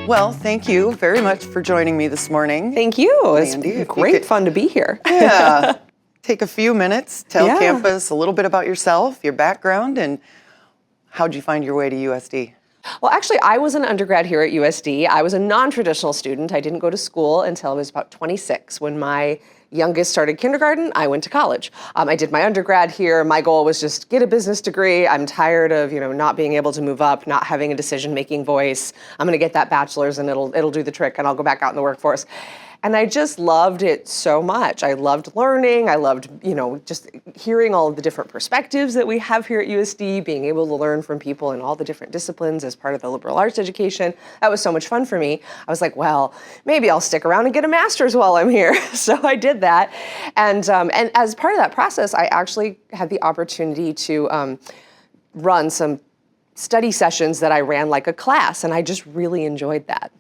Well, thank you very much for joining me this morning. Thank you. Mandie, It's great fun to be here. Yeah. Take a few minutes, tell Yeah. campus a little bit about yourself, your background, and how'd you find your way to USD? Well, actually, I was an undergrad here at USD. I was a non-traditional student. I didn't go to school until I was about 26. When my youngest started kindergarten, I went to college. I did my undergrad here. My goal was just get a business degree. I'm tired of, not being able to move up, not having a decision-making voice. I'm going to get that bachelor's and it'll do the trick and I'll go back out in the workforce. And I just loved it so much. I loved learning. I loved, just hearing all of the different perspectives that we have here at USD, being able to learn from people in all the different disciplines as part of the liberal arts education. That was so much fun for me. I was like, well, maybe I'll stick around and get a master's while I'm here. So I did that. And as part of that process, I actually had the opportunity to run some study sessions that I ran like a class, and I just really enjoyed that.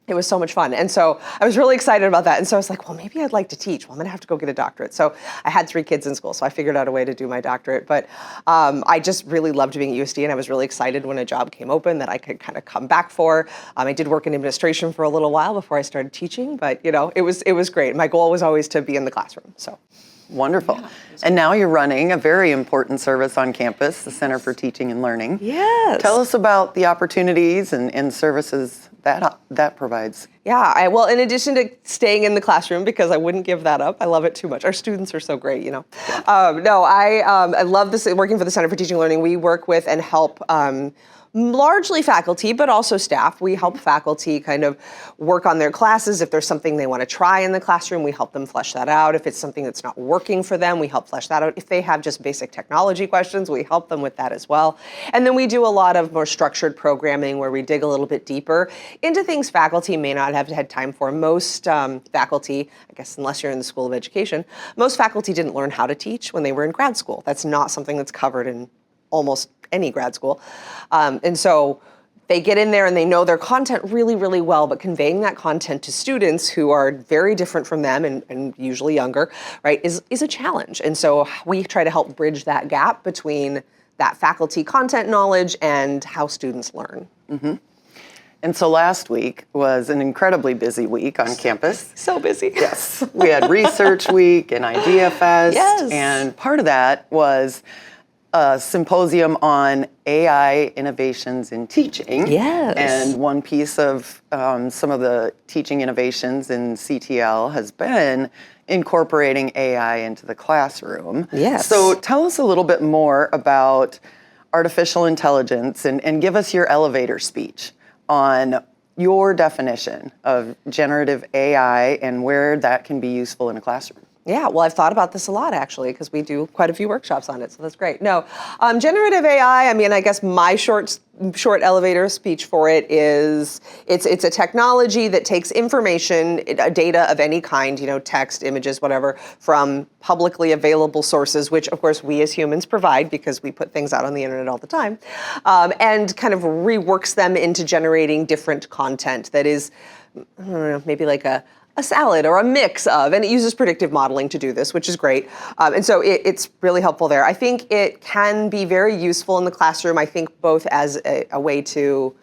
It was so much fun. And so I was really excited about that. And so I was like, well, maybe I'd like to teach. Well, I'm going to have to go get a doctorate. So I had 3 kids in school, so I figured out a way to do my doctorate. But I just really loved being at USD, and I was really excited when a job came open that I could kind of come back for. I did work in administration for a little while before I started teaching, but it was great. My goal was always to be in the classroom. So. Wonderful. Yeah, and now you're running a very important service on campus, the Center for Teaching and Learning. Yes. Tell us about the opportunities and services that provides. Yeah, well, in addition to staying in the classroom, because I wouldn't give that up, I love it too much. Our students are so great, Yeah. I love this, working for the Center for Teaching and Learning. We work with and help largely faculty, but also staff. We help faculty kind of work on their classes. If there's something they want to try in the classroom, we help them flesh that out. If it's something that's not working for them, we help flesh that out. If they have just basic technology questions, we help them with that as well. And then we do a lot of more structured programming where we dig a little bit deeper into things faculty may not have had time for. Most faculty, I guess unless you're in the School of Education, most faculty didn't learn how to teach when they were in grad school. That's not something that's covered in almost any grad school. And so they get in there and they know their content really, really well, but conveying that content to students who are very different from them and usually younger, right, is a challenge. And so we try to help bridge that gap between that faculty content knowledge and how students learn. Mm-hmm. And so last week was an incredibly busy week on campus. So busy. Yes. We had Research Week and Idea Fest. Yes. And part of that was a symposium on AI innovations in teaching. Yes. And one piece of some of the teaching innovations in CTL has been incorporating AI into the classroom. Yes. So tell us a little bit more about artificial intelligence and give us your elevator speech on your definition of generative AI and where that can be useful in a classroom. Yeah, well, I've thought about this a lot, actually, because we do quite a few workshops on it, so that's great. No, generative AI, I guess my short elevator speech for it is, it's a technology that takes information, data of any kind, text, images, whatever, from publicly available sources, which, of course, we as humans provide because we put things out on the internet all the time, and kind of reworks them into generating different content that is, I don't know, maybe like a salad or a mix of, and it uses predictive modeling to do this, which is great. And so it's really helpful there. I think it can be very useful in the classroom, I think both as a way to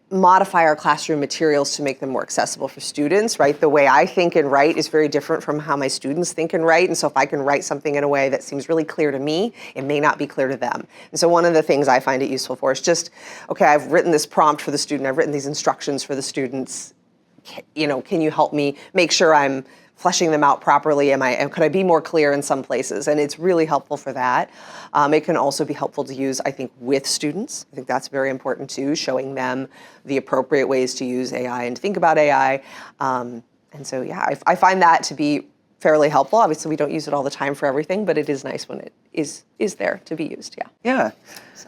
modify our classroom materials to make them more accessible for students, right? The way I think and write is very different from how my students think and write. And so if I can write something in a way that seems really clear to me, it may not be clear to them. And so one of the things I find it useful for is just, okay, I've written this prompt for the student, I've written these instructions for the students, can you help me make sure I'm fleshing them out properly? Could I be more clear in some places? And it's really helpful for that. It can also be helpful to use, I think, with students. I think that's very important too, showing them the appropriate ways to use AI and to think about AI. And so, yeah, I find that to be fairly helpful. Obviously, we don't use it all the time for everything, but it is nice when it is there to be used, yeah. Yeah.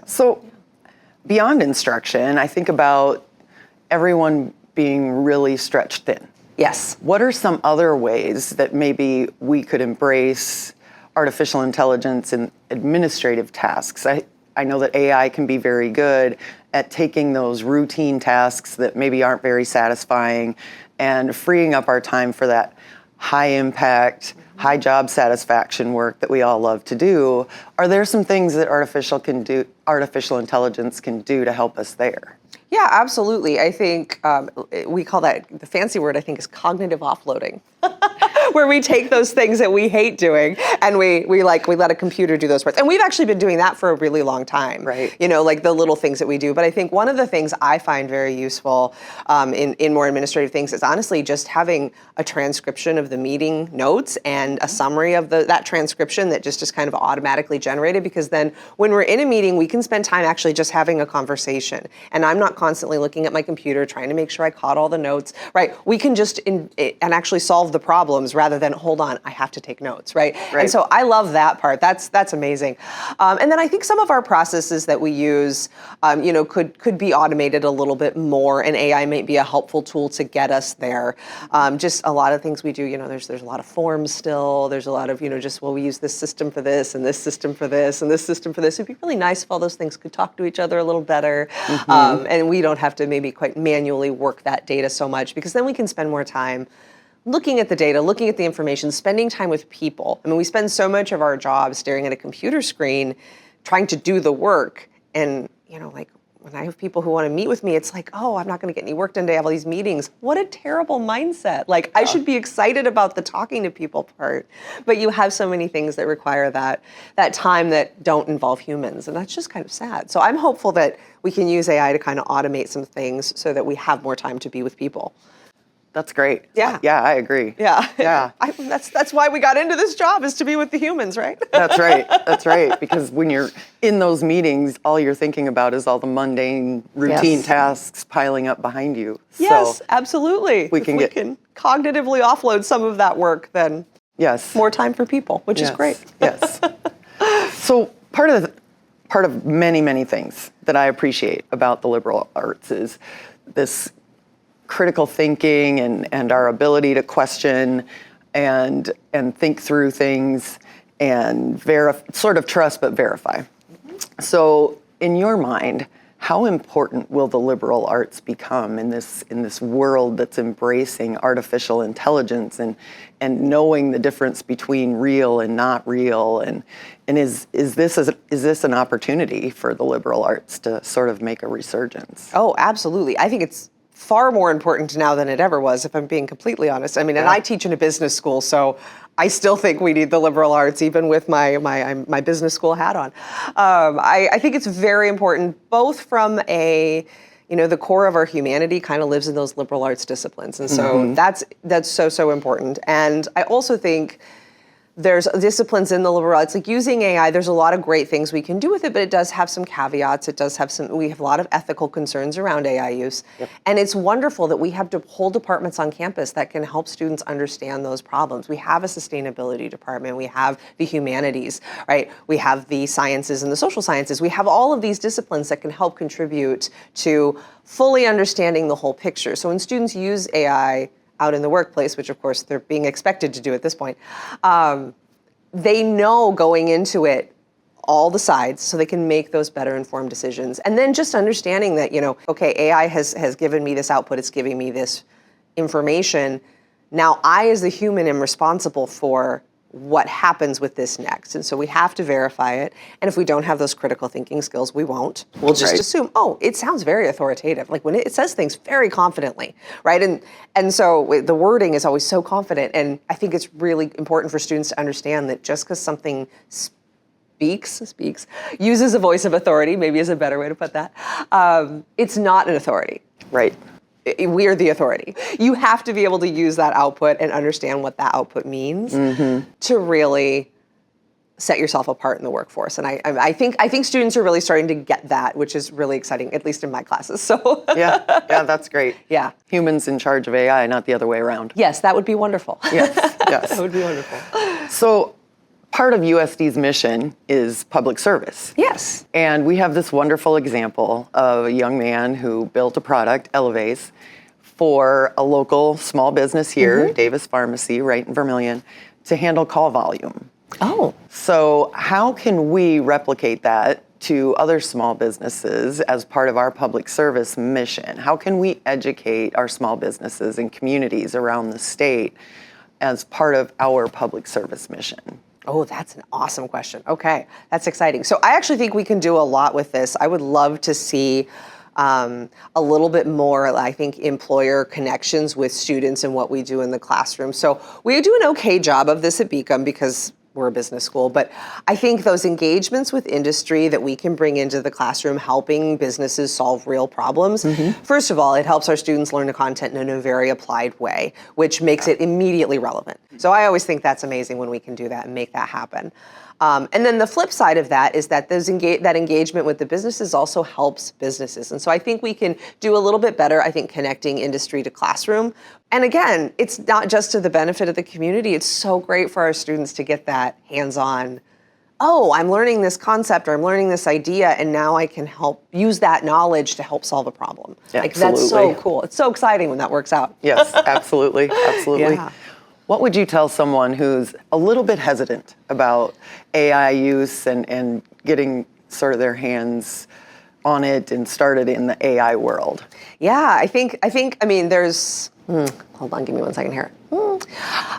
So beyond instruction, I think about everyone being really stretched thin. Yes. What are some other ways that maybe we could embrace artificial intelligence in administrative tasks? I know that AI can be very good at taking those routine tasks that maybe aren't very satisfying and freeing up our time for that high impact, high job satisfaction work that we all love to do. Are there some things that artificial intelligence can do to help us there? Yeah, absolutely. I think we call that, the fancy word I think is cognitive offloading, where we take those things that we hate doing and we let a computer do those parts. And we've actually been doing that for a really long time. Right. You know, like the little things that we do. But I think one of the things I find very useful in more administrative things is honestly just having a transcription of the meeting notes and a summary of that transcription that just is kind of automatically generated, because then when we're in a meeting, we can spend time actually just having a conversation. And I'm not constantly looking at my computer trying to make sure I caught all the notes, right? We can just and actually solve the problems rather than, hold on, I have to take notes, right? And so I love that part. That's amazing. And then I think some of our processes that we use, could be automated a little bit more, and AI might be a helpful tool to get us there. Just a lot of things we do, there's a lot of forms still. There's a lot of, we use this system for this and this system for this and this system for this. It'd be really nice if all those things could talk to each other a little better. And we don't have to maybe quite manually work that data so much, because then we can spend more time looking at the data, looking at the information, spending time with people. I mean, we spend so much of our job staring at a computer screen, trying to do the work. And, when I have people who want to meet with me, it's like, oh, I'm not going to get any work done today. I have all these meetings. What a terrible mindset. Like, I should be excited about the talking to people part. But you have so many things that require that time that don't involve humans. And that's just kind of sad. So I'm hopeful that we can use AI to kind of automate some things so that we have more time to be with people. That's great. Yeah. Yeah, I agree. Yeah. Yeah. That's why we got into this job, is to be with the humans, right? That's right. That's right. Because when you're in those meetings, all you're thinking about is all the mundane, routine tasks piling up behind you. Yes, So absolutely. we If can we can cognitively offload some of that work, then more time for people, which is great. Yes. So part of many, many things that I appreciate about the liberal arts is this critical thinking and our ability to question and think through things and sort of trust but verify. So in your mind, how important will the liberal arts become in this world that's embracing artificial intelligence and knowing the difference between real and not real, and is this an opportunity for the liberal arts to sort of make a resurgence? Oh, absolutely. I think it's far more important now than it ever was, if I'm being completely honest. I mean, and I teach in a business school, so I still think we need the liberal arts, even with my business school hat on. I think it's very important, both from the core of our humanity kind of lives in those liberal arts disciplines. And so that's so important. And I also think there's disciplines in the liberal arts, like using AI, there's a lot of great things we can do with it, but it does have some caveats. We have a lot of ethical concerns around AI use. Yep. And it's wonderful that we have whole departments on campus that can help students understand those problems. We have a sustainability department, we have the humanities, right? We have the sciences and the social sciences. We have all of these disciplines that can help contribute to fully understanding the whole picture. So when students use AI out in the workplace, which of course they're being expected to do at this point, they know going into it all the sides, so they can make those better informed decisions. And then just understanding that, okay, AI has given me this output, it's giving me this information. Now I, as the human, am responsible for what happens with this next. And so we have to verify it. And if we don't have those critical thinking skills, we won't. We'll just assume, oh, it sounds very authoritative. Like when it says things very confidently, right? And so the wording is always so confident. And I think it's really important for students to understand that just because something uses a voice of authority, maybe is a better way to put that, it's not an authority. Right. We're the authority. You have to be able to use that output and understand what that output means to really set yourself apart in the workforce. And I think students are really starting to get that, which is really exciting, at least in my classes. So yeah, that's great. Yeah. Humans in charge of AI, not the other way around. Yes, that would be wonderful. Yes. That would be wonderful. So part of USD's mission is public service. Yes. And we have this wonderful example of a young man who built a product, Elevase, for a local small business here, Davis Pharmacy, right in Vermilion, to handle call volume. Oh. So how can we replicate that to other small businesses as part of our public service mission? How can we educate our small businesses and communities around the state as part of our public service mission? Oh, that's an awesome question. Okay, that's exciting. So I actually think we can do a lot with this. I would love to see a little bit more, I think, employer connections with students and what we do in the classroom. So we do an okay job of this at Beacom because we're a business school, but I think those engagements with industry that we can bring into the classroom, helping businesses solve real problems, first of all, it helps our students learn the content in a very applied way, which makes it immediately relevant. So I always think that's amazing when we can do that and make that happen. And then the flip side of that is that that engagement with the businesses also helps businesses. And so I think we can do a little bit better, I think, connecting industry to classroom. And again, it's not just to the benefit of the community. It's so great for our students to get that hands-on, oh, I'm learning this concept or I'm learning this idea, and now I can help use that knowledge to help solve a problem. Yeah, like, that's so absolutely. cool. It's so exciting when that works out. Yes, absolutely, absolutely. Yeah. What would you tell someone who's a little bit hesitant about AI use and getting sort of their hands on it and started in the AI world? Yeah, I mean, there's, hold on, give me 1 second here.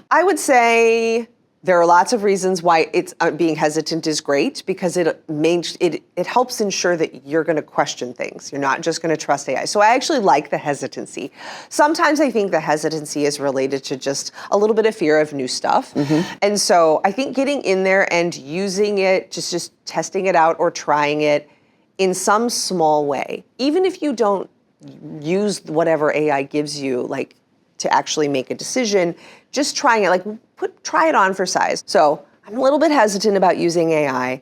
I would say there are lots of reasons why it's being hesitant is great, because it helps ensure that you're going to question things. You're not just going to trust AI. So I actually like the hesitancy. Sometimes I think the hesitancy is related to just a little bit of fear of new stuff. And so I think getting in there and using it, just testing it out or trying it in some small way, even if you don't use whatever AI gives you, like, to actually make a decision, just trying it, like, try it on for size. So I'm a little bit hesitant about using AI.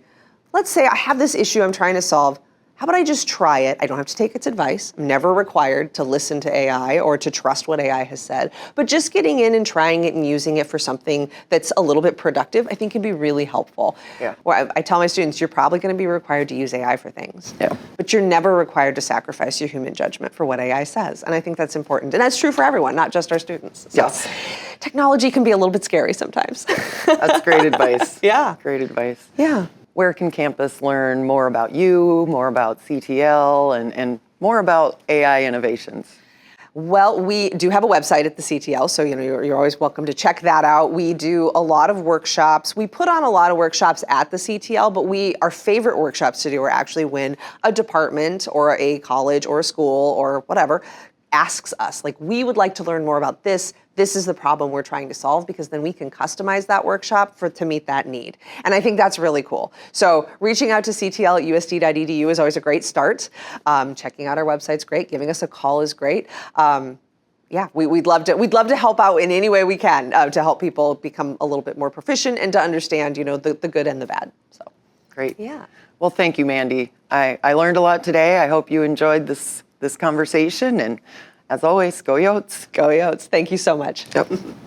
Let's say I have this issue I'm trying to solve. How about I just try it? I don't have to take its advice. I'm never required to listen to AI or to trust what AI has said. But just getting in and trying it and using it for something that's a little bit productive, I think can be really helpful. Yeah. Where I tell my students, you're probably going to be required to use AI for things. Yeah. But you're never required to sacrifice your human judgment for what AI says. And I think that's important. And that's true for everyone, not just our students. So Yes. technology can be a little bit scary sometimes. That's great advice. Yeah. Great advice. Yeah. Where can campus learn more about you, more about CTL, and more about AI innovations? Well, we do have a website at the CTL, so you're always welcome to check that out. We do a lot of workshops. We put on a lot of workshops at the CTL, but our favorite workshops to do are actually when a department or a college or a school or whatever asks us, like, we would like to learn more about this. This is the problem we're trying to solve, because then we can customize that workshop to meet that need. And I think that's really cool. So reaching out to CTL at usd.edu is always a great start. Checking out our website's great. Giving us a call is great. Yeah, we'd love to help out in any way we can to help people become a little bit more proficient and to understand, the good and the bad. So Great. yeah. Well, thank you, Mandie. I learned a lot today. I hope you enjoyed this conversation. And as always, go Yotes. Go Yotes. Thank you so much. Yep.